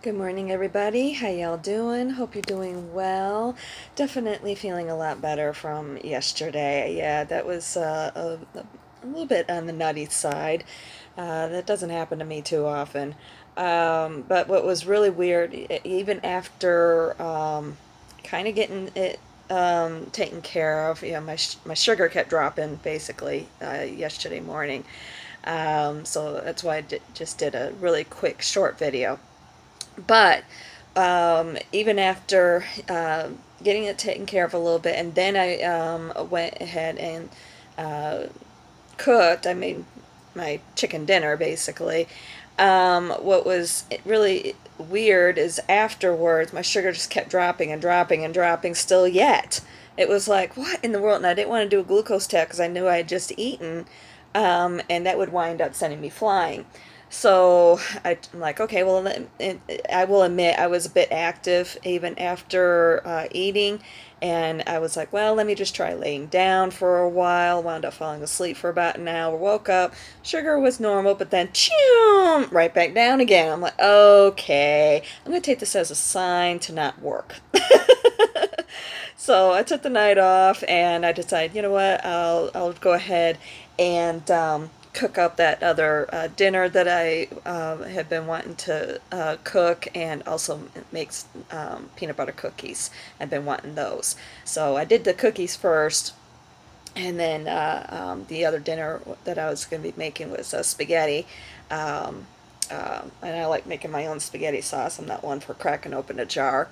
Good morning, everybody. How y'all doing? Hope you're doing well. Definitely feeling a lot better from yesterday. Yeah, that was a little bit on the nutty side. That doesn't happen to me too often. But what was really weird, even after kind of getting it taken care of, my sugar kept dropping basically yesterday morning. So that's why just did a really quick short video. But even after getting it taken care of a little bit, and then I went ahead and uh, cooked. I made my chicken dinner basically. What was really weird is afterwards, my sugar just kept dropping and dropping and dropping still yet. It was like, what in the world? And I didn't want to do a glucose test because I knew I had just eaten, and that would wind up sending me flying. So I'm like, okay, well, I will admit I was a bit active even after eating, and I was like, well, let me just try laying down for a while. Wound up falling asleep for about an hour. Woke up, sugar was normal, but then, choom, right back down again. I'm like, okay, I'm gonna take this as a sign to not work. So I took the night off, and I decided, you know what, I'll go ahead and cook up that other dinner that I had been wanting to cook, and also make peanut butter cookies. I've been wanting those, so I did the cookies first, and then the other dinner that I was going to be making was spaghetti. Um, and I like making my own spaghetti sauce. I'm not one for cracking open a jar.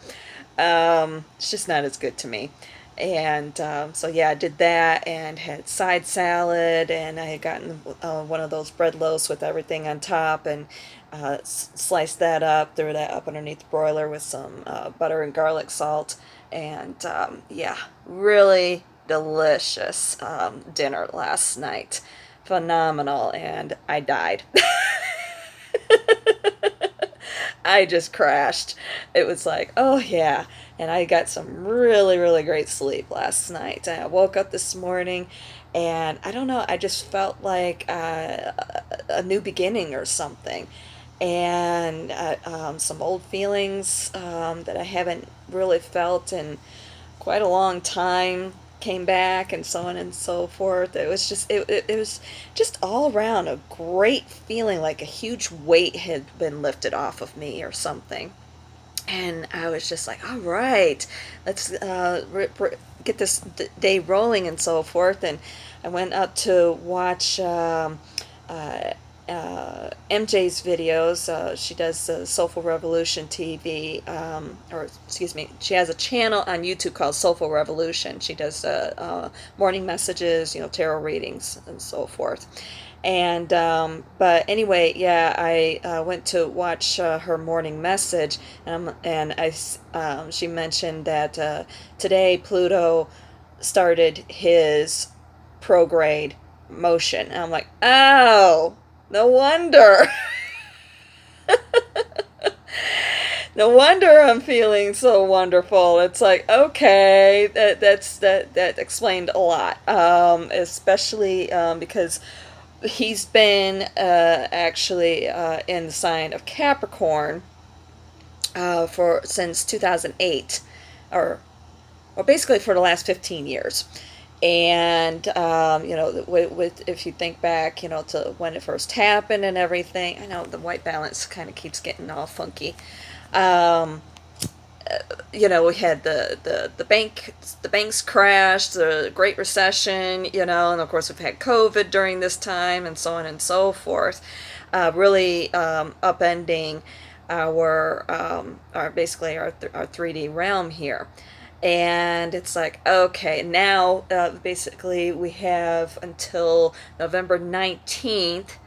It's just not as good to me. And so yeah, I did that and had side salad, and I had gotten one of those bread loaves with everything on top, and sliced that up, threw that up underneath the broiler with some butter and garlic salt, and yeah, really delicious dinner last night. Phenomenal, and I died. I just crashed. It was like, oh yeah. And I got some really, really great sleep last night. And I woke up this morning, and I don't know, I just felt like a new beginning or something. And some old feelings that I haven't really felt in quite a long time came back, and so on and so forth. It was just all around a great feeling, like a huge weight had been lifted off of me or something. And I was just like, all right, let's get this day rolling and so forth. And I went up to watch uh, MJ's videos. She does Soulful Revolution TV, or excuse me, she has a channel on YouTube called Soulful Revolution. She does morning messages, tarot readings, and so forth. And but anyway, yeah, I went to watch her morning message, and she mentioned that today Pluto started his prograde motion. And I'm like, oh, no wonder. No wonder I'm feeling so wonderful. It's like, okay, that explained a lot, especially because he's been actually in the sign of Capricorn for since 2008, or basically for the last 15 years. And if you think back, to when it first happened and everything, I know the white balance kind of keeps getting all funky. Um, we had the banks crashed, the Great Recession, and of course we've had COVID during this time, and so on and so forth, really upending our basically our 3D realm here. And it's like, okay, now basically we have until November 19th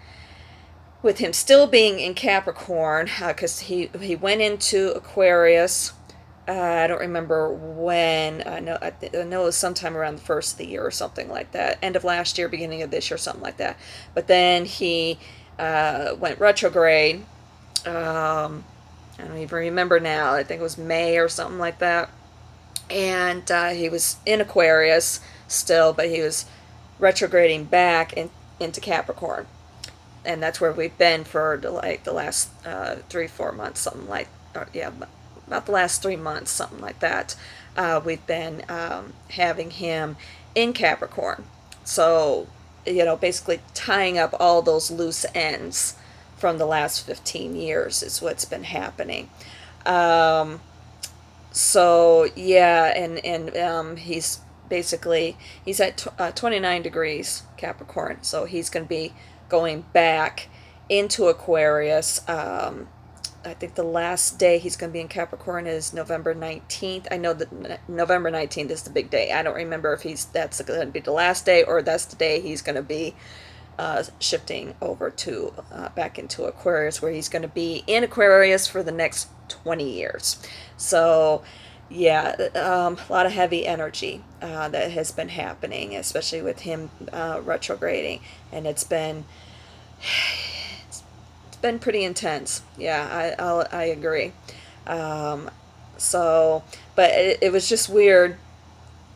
with him still being in Capricorn, because he went into Aquarius. I don't remember when. I know it was sometime around the first of the year or something like that. End of last year, beginning of this year, something like that. But then he went retrograde. I don't even remember now. I think it was May or something like that. And he was in Aquarius still, but he was retrograding back into Capricorn, and that's where we've been for the last 3-4 months, something like, yeah, about the last 3 months, something like that. We've been having him in Capricorn. So, basically tying up all those loose ends from the last 15 years is what's been happening. Um, so yeah, and he's basically he's at 29 degrees Capricorn, so he's going to be going back into Aquarius. I think the last day he's going to be in Capricorn is November 19th. I know that November 19th is the big day. I don't remember if that's going to be the last day or that's the day he's going to be shifting over to back into Aquarius, where he's going to be in Aquarius for the next 20 years. So, yeah, a lot of heavy energy that has been happening, especially with him retrograding, and it's been pretty intense. Yeah, I agree. Um, so, but it was just weird.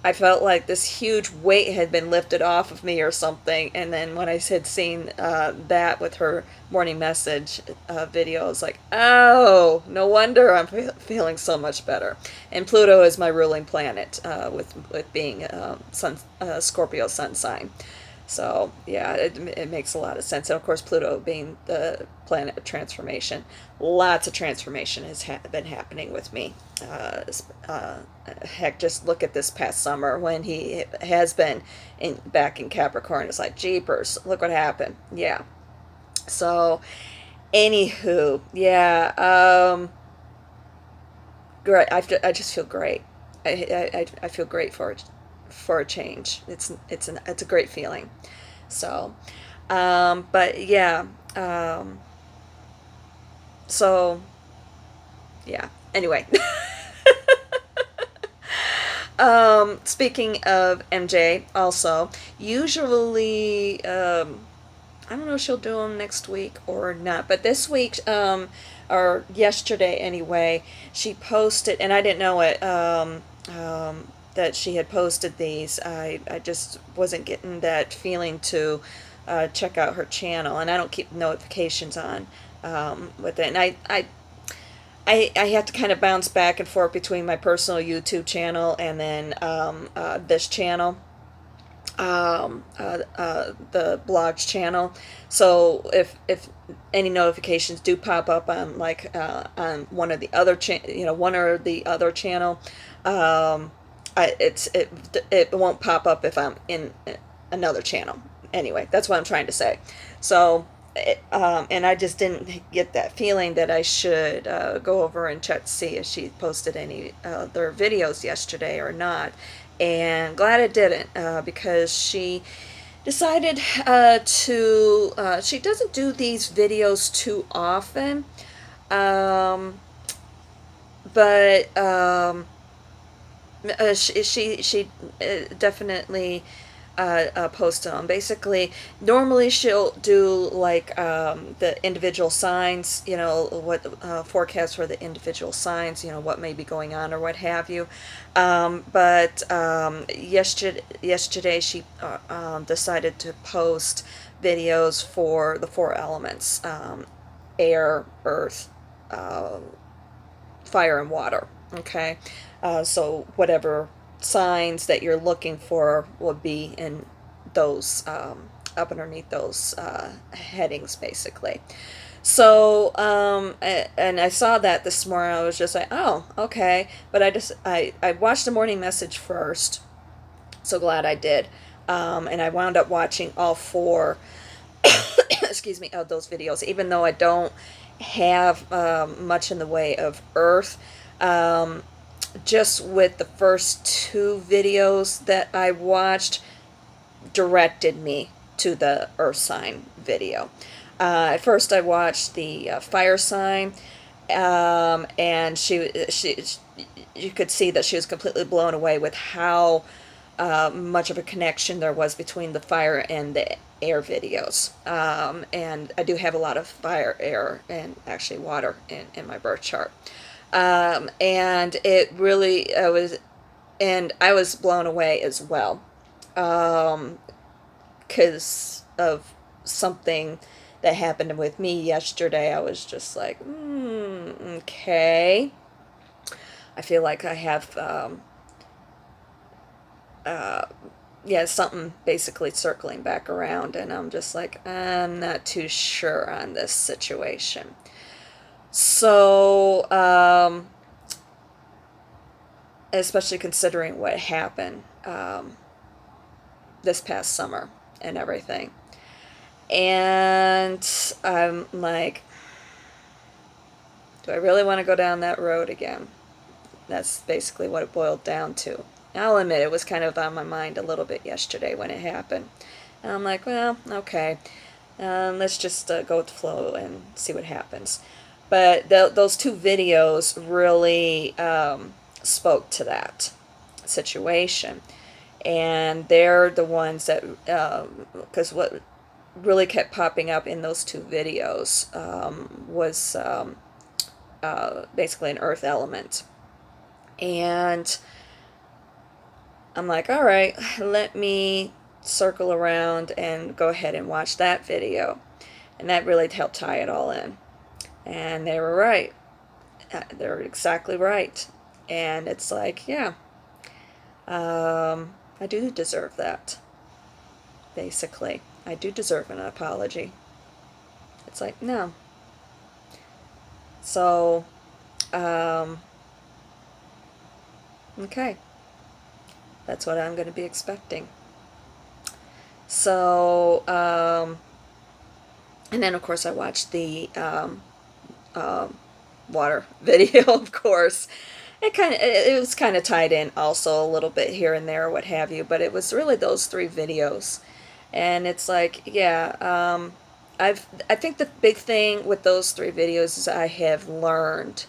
I felt like this huge weight had been lifted off of me or something. And then when I had seen that with her morning message video, I was like, oh, no wonder I'm feeling so much better. And Pluto is my ruling planet with being Scorpio sun sign. So yeah, it makes a lot of sense. And of course, Pluto being the planet of transformation, lots of transformation has been happening with me. Uh, Heck, just look at this past summer when he has been back in Capricorn. It's like, jeepers, look what happened. Yeah. So, anywho, yeah, great. I just feel great. I feel great for a change. It's a great feeling. So, but yeah, um, so yeah. Anyway, speaking of MJ, also usually, I don't know if she'll do them next week or not, but this week, or yesterday anyway, she posted, and I didn't know it. That she had posted these. I just wasn't getting that feeling to check out her channel, and I don't keep notifications on with it. And I have to kind of bounce back and forth between my personal YouTube channel and then this channel, the blogs channel. So if any notifications do pop up on on one of the other one or the other channel, um, it won't pop up if I'm in another channel. Anyway, that's what I'm trying to say. So. And I just didn't get that feeling that I should go over and check to see if she posted any other videos yesterday or not. And glad it didn't, because she decided she doesn't do these videos too often, um, but she definitely post on. Basically, normally she'll do like the individual signs, what forecast for the individual signs, what may be going on or what have you. But yesterday she decided to post videos for the four elements: air, earth, uh, fire, and water. Okay, so whatever signs that you're looking for will be in those up underneath those headings, basically. So, and I saw that this morning. I was just like, oh, okay. But I watched the morning message first. So glad I did. And I wound up watching all four, excuse me, of those videos, even though I don't have much in the way of Earth. Um, just with the first two videos that I watched, directed me to the Earth sign video. At first, I watched the fire sign, and you could see that she was completely blown away with how much of a connection there was between the fire and the air videos. And I do have a lot of fire, air, and actually water in my birth chart. And it really and I was blown away as well, because of something that happened with me yesterday. I was just like, okay. I feel like I have, uh, yeah, something basically circling back around, and I'm just like, I'm not too sure on this situation. So, especially considering what happened this past summer and everything. And I'm like, do I really want to go down that road again? That's basically what it boiled down to. I'll admit it was kind of on my mind a little bit yesterday when it happened. And I'm like, well, okay, let's just go with the flow and see what happens. But those two videos really spoke to that situation. And they're the ones that, because what really kept popping up in those two videos was basically an earth element. And I'm like, all right, let me circle around and go ahead and watch that video. And that really helped tie it all in. And they were right. They're exactly right. And it's like, yeah, I do deserve that, basically. I do deserve an apology. It's like, no. So, um, okay. That's what I'm going to be expecting. So, and then of course I watched the um, water video, of course. It was kind of tied in also a little bit here and there, what have you, but it was really those three videos. And it's like, yeah, I think the big thing with those three videos is I have learned,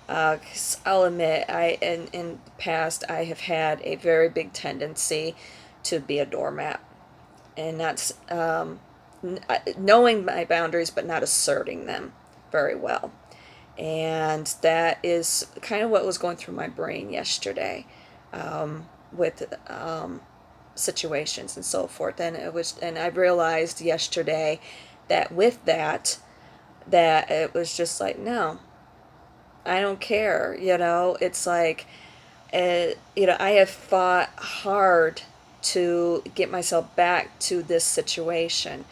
'cause I'll admit, in the past I have had a very big tendency to be a doormat and not knowing my boundaries but not asserting them very well. And that is kind of what was going through my brain yesterday, with situations and so forth. And I realized yesterday that with that, that it was just like, no, I don't care. It's like, I have fought hard to get myself back to this situation.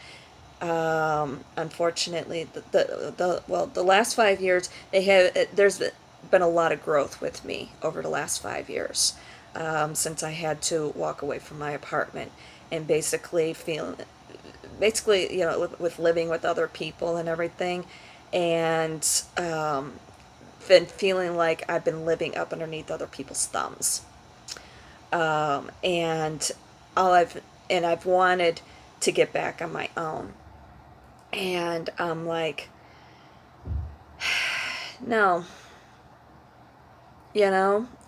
Unfortunately, the last 5 years, there's been a lot of growth with me over the last 5 years, since I had to walk away from my apartment and basically, with living with other people and everything, and been feeling like I've been living up underneath other people's thumbs, and all I've wanted to get back on my own. And I'm like, no,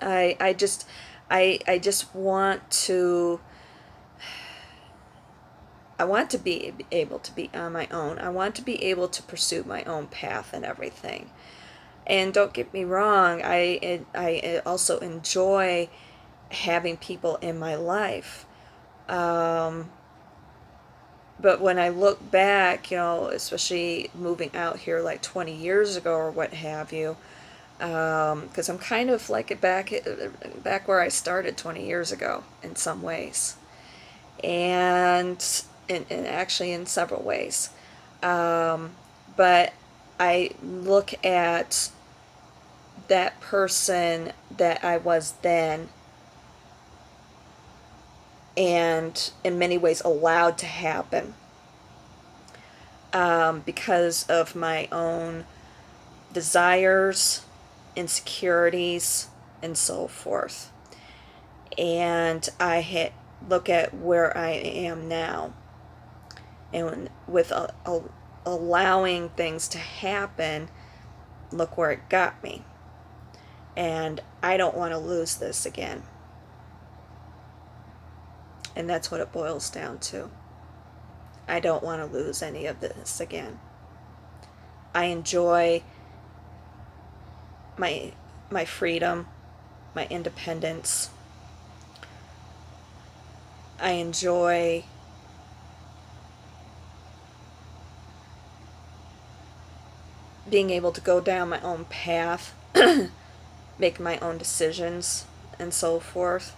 I just want to, I want to be able to be on my own. I want to be able to pursue my own path and everything. And don't get me wrong, I also enjoy having people in my life. Um, but when I look back, especially moving out here like 20 years ago or what have you, because I'm kind of like back where I started 20 years ago in some ways, and and actually in several ways. Um, but I look at that person that I was then, and in many ways allowed to happen, because of my own desires, insecurities, and so forth. And look at where I am now, and with allowing things to happen, look where it got me. And I don't want to lose this again. And that's what it boils down to. I don't want to lose any of this again. I enjoy my my freedom, my independence. I enjoy being able to go down my own path, make my own decisions, and so forth.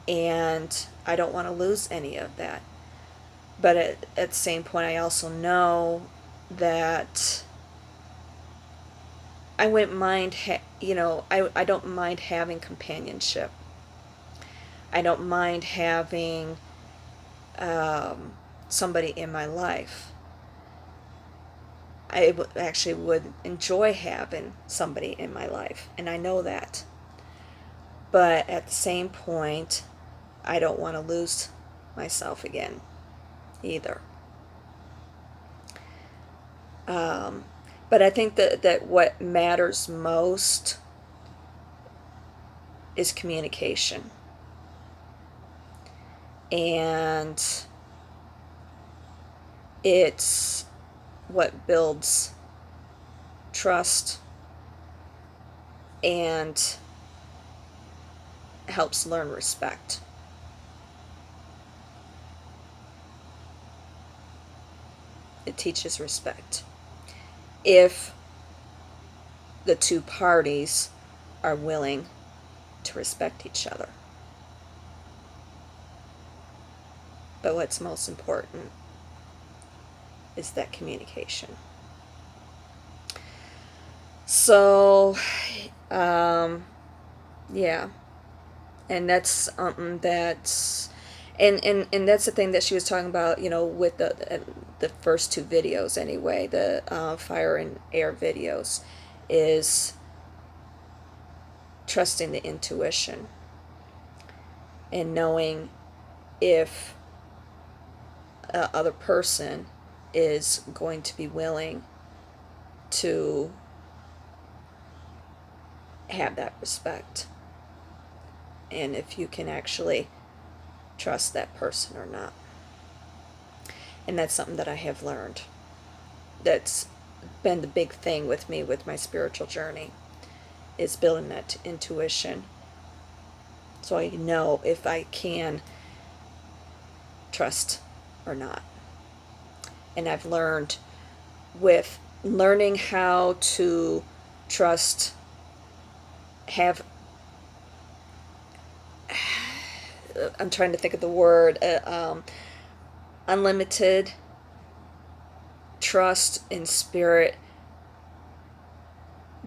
And I don't want to lose any of that. But at the same point, I also know that I wouldn't mind, I don't mind having companionship. I don't mind having somebody in my life. I actually would enjoy having somebody in my life, and I know that. But at the same point, I don't want to lose myself again either. But I think that what matters most is communication. And it's what builds trust and helps learn respect. It teaches respect. If the two parties are willing to respect each other. But what's most important is that communication. So, yeah. And that's something that's, and that's the thing that she was talking about, with the first two videos anyway, the fire and air videos, is trusting the intuition and knowing if other person is going to be willing to have that respect, and if you can actually trust that person or not. And that's something that I have learned. That's been the big thing with me with my spiritual journey, is building that intuition, so I know if I can trust or not. And I've learned, with learning how to trust, I'm trying to think of the word, unlimited trust in spirit.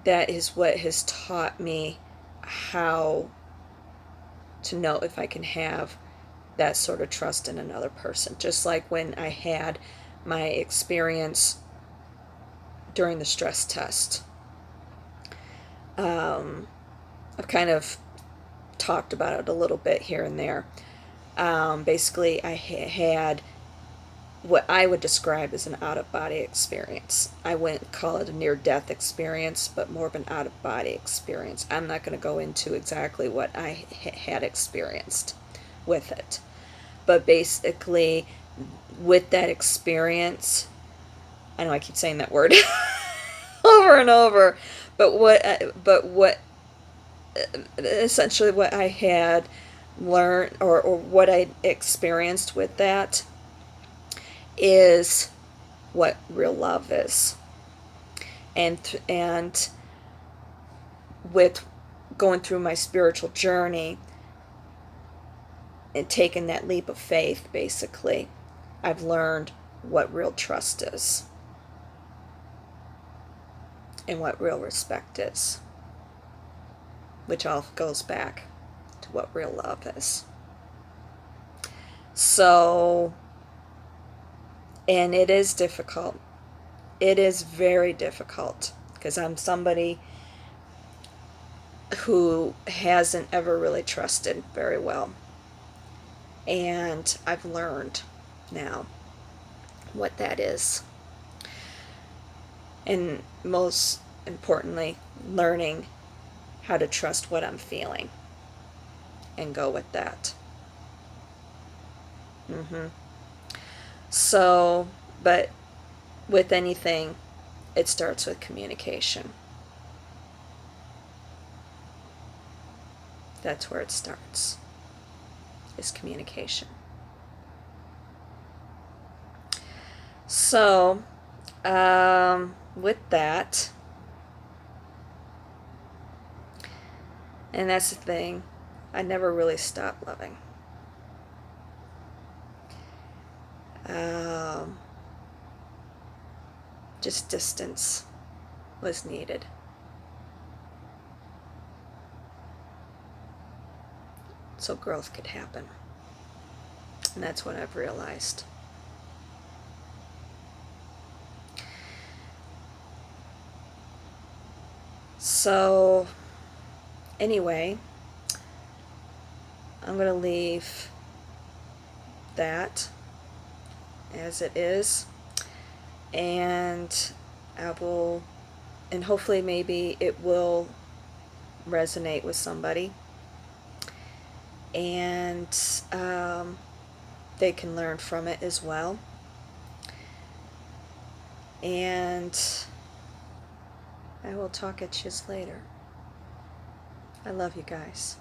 That is what has taught me how to know if I can have that sort of trust in another person. Just like when I had my experience during the stress test. I've kind of talked about it a little bit here and there. Basically, I had what I would describe as an out-of-body experience. I wouldn't call it a near-death experience, but more of an out-of-body experience. I'm not going to go into exactly what I had experienced with it. But basically, with that experience, I know I keep saying that word over and over, but what essentially what I had learned, or what I experienced with that, is what real love is. And with going through my spiritual journey and taking that leap of faith, basically, I've learned what real trust is and what real respect is, which all goes back to what real love is. So, and it is difficult. It is very difficult, because I'm somebody who hasn't ever really trusted very well. And I've learned now what that is. And most importantly, learning how to trust what I'm feeling and go with that. So, but with anything, it starts with communication. That's where it starts, is communication. So, With that, and that's the thing, I never really stopped loving. Um, just distance was needed. So growth could happen. And that's what I've realized. So, anyway, I'm going to leave that as it is. And I will, and hopefully maybe it will resonate with somebody. And they can learn from it as well. And I will talk at you later. I love you guys.